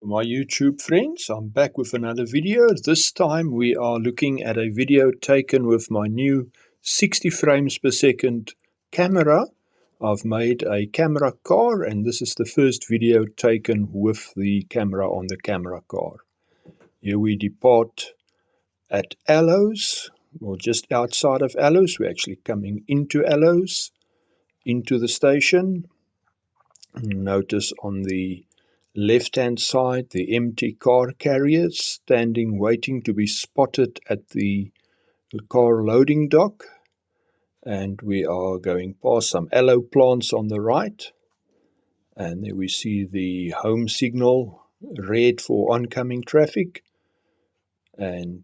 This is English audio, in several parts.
My YouTube friends, I'm back with another video. This time we are looking at a video taken with my new 60 frames per second camera. I've made a camera car, and this is the first video taken with the camera on the camera car. Here we depart at Aloes, or just outside of Aloes. We're actually coming into Aloes, into the station. Notice on the left-hand side, the empty car carriers standing waiting to be spotted at the car loading dock. And we are going past some aloe plants on the right. And there we see the home signal, red for oncoming traffic. And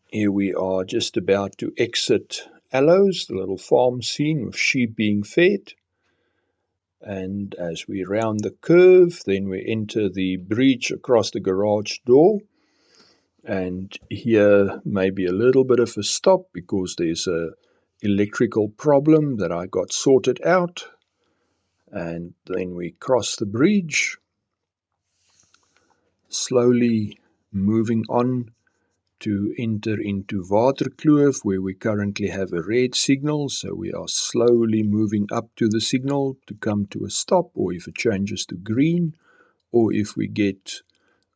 here we are just about to exit Aloes, the little farm scene with sheep being fed. And as we round the curve, then we enter the bridge across the garage door. And here may be a little bit of a stop because there's a electrical problem that I got sorted out. And then we cross the bridge, slowly moving on to enter into Waterkloof, where we currently have a red signal. So we are slowly moving up to the signal to come to a stop, or if it changes to green, or if we get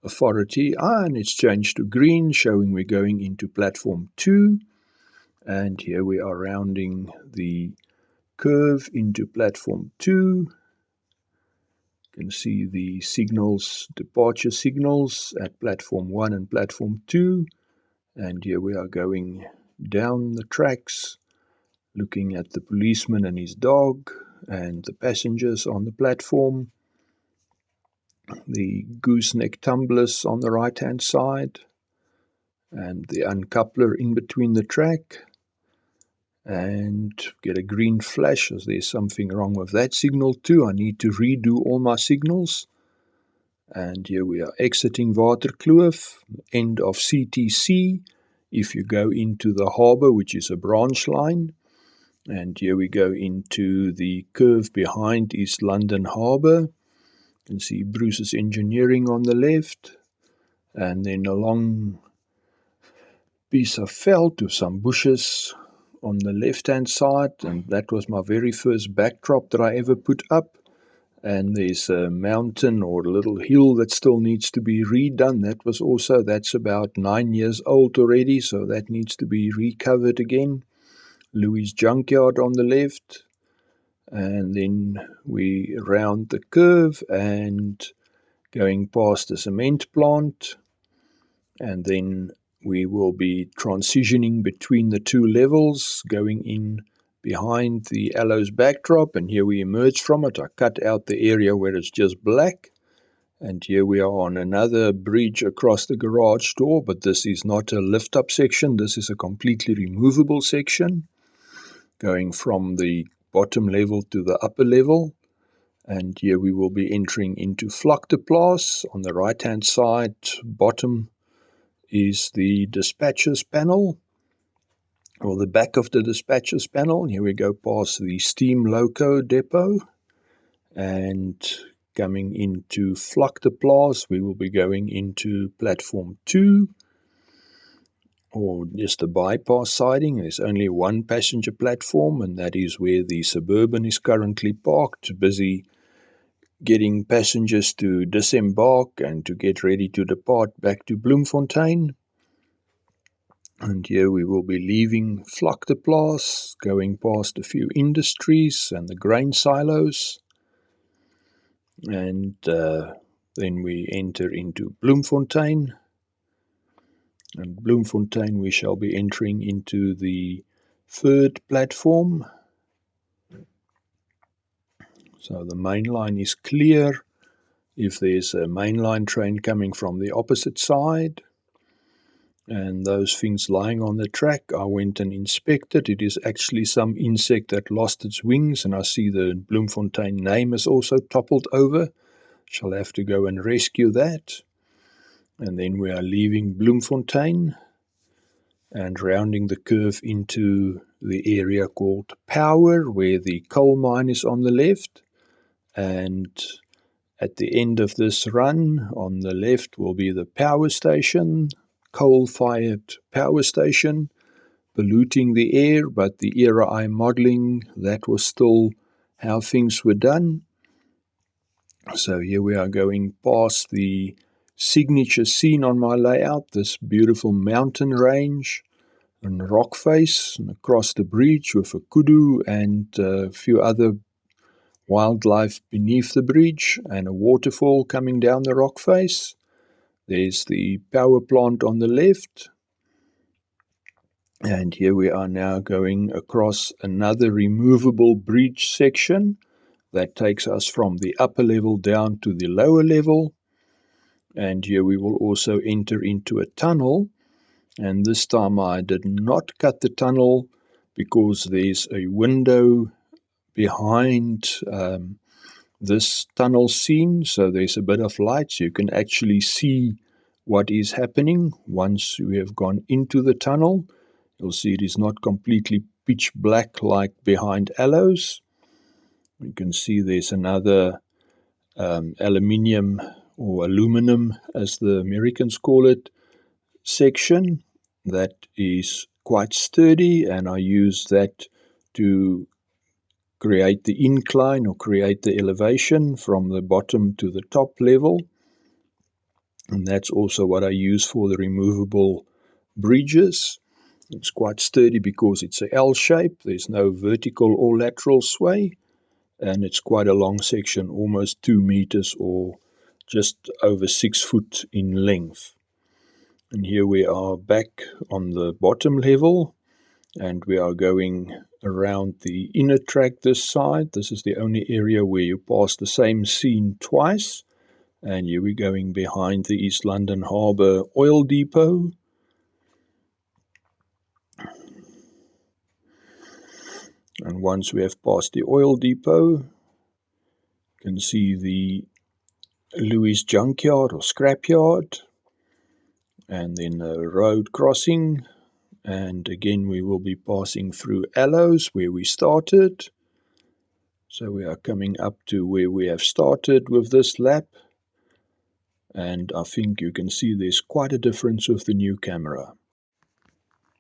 authority, and it's changed to green, showing we're going into platform 2. And here we are rounding the curve into platform 2. You can see the signals, departure signals at platform 1 and platform 2. And here we are going down the tracks, looking at the policeman and his dog and the passengers on the platform. The gooseneck tumblers on the right hand side, and the uncoupler in between the track, and get a green flash as there's something wrong with that signal too. I need to redo all my signals. And here we are exiting Waterkloof, end of CTC, if you go into the harbour, which is a branch line. And here we go into the curve behind East London Harbour. You can see Bruce's Engineering on the left, and then a long piece of veld with some bushes on the left hand side, and that was my very first backdrop that I ever put up. And there's a mountain or a little hill that still needs to be redone. That's about 9 years old already, so that needs to be recovered again. Louis Junkyard on the left, and then we round the curve and going past the cement plant, and then we will be transitioning between the two levels, going in behind the Aloes backdrop, and here we emerge from it. I cut out the area where it's just black, and here we are on another bridge across the garage door, but this is not a lift-up section. This is a completely removable section, going from the bottom level to the upper level. And here we will be entering into Vlakteplaas. On the right-hand side, bottom, is the dispatcher's panel, or the back of the dispatcher's panel. Here we go past the steam loco depot, and coming into Vlakteplaas, we will be going into platform 2, or just a bypass siding. There's only one passenger platform, and that is where the Suburban is currently parked, busy getting passengers to disembark and to get ready to depart back to Bloemfontein. And here we will be leaving Vlakteplaas, going past a few industries and the grain silos. And then we enter into Bloemfontein. And Bloemfontein, we shall be entering into the 3rd platform. So the main line is clear. If there's a mainline train coming from the opposite side, and those things lying on the track, I went and inspected. It is actually some insect that lost its wings, and I see the Bloemfontein name is also toppled over. Shall have to go and rescue that. And then we are leaving Bloemfontein and rounding the curve into the area called Power, where the coal mine is on the left, and At the end of this run, on the left will be the power station, coal-fired power station, polluting the air, but the era I'm modeling, that was still how things were done. So here we are going past the signature scene on my layout, this beautiful mountain range and rock face, and across the bridge with a kudu and a few other wildlife beneath the bridge, and a waterfall coming down the rock face. There's the power plant on the left. And here we are now going across another removable bridge section that takes us from the upper level down to the lower level. And here we will also enter into a tunnel. And this time I did not cut the tunnel because there's a window behind this tunnel scene, so there's a bit of light, so you can actually see what is happening. Once we have gone into the tunnel, you'll see it is not completely pitch black like behind Aloes. You can see there's another aluminium or aluminum, as the Americans call it, section that is quite sturdy, and I use that to create the incline or create the elevation from the bottom to the top level. And that's also what I use for the removable bridges. It's quite sturdy because it's a L shape. There's no vertical or lateral sway, and it's quite a long section, almost 2 meters or just over 6 foot in length. And here we are back on the bottom level, and we are going around the inner track this side. This is the only area where you pass the same scene twice. And here we're going behind the East London Harbour oil depot. And once we have passed the oil depot, you can see the Lewis junkyard or scrapyard, and then a road crossing. And again we will be passing through Aloes where we started. So we are coming up to where we have started with this lap, and I think you can see there's quite a difference with the new camera.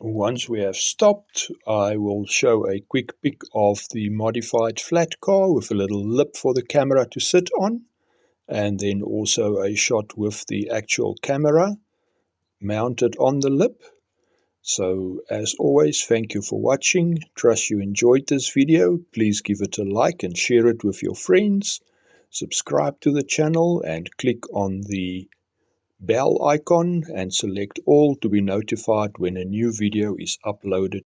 Once we have stopped, I will show a quick pic of the modified flat car with a little lip for the camera to sit on, and then also a shot with the actual camera mounted on the lip. So as always, thank you for watching. Trust you enjoyed this video. Please give it a like and share it with your friends. Subscribe to the channel and click on the bell icon and select all to be notified when a new video is uploaded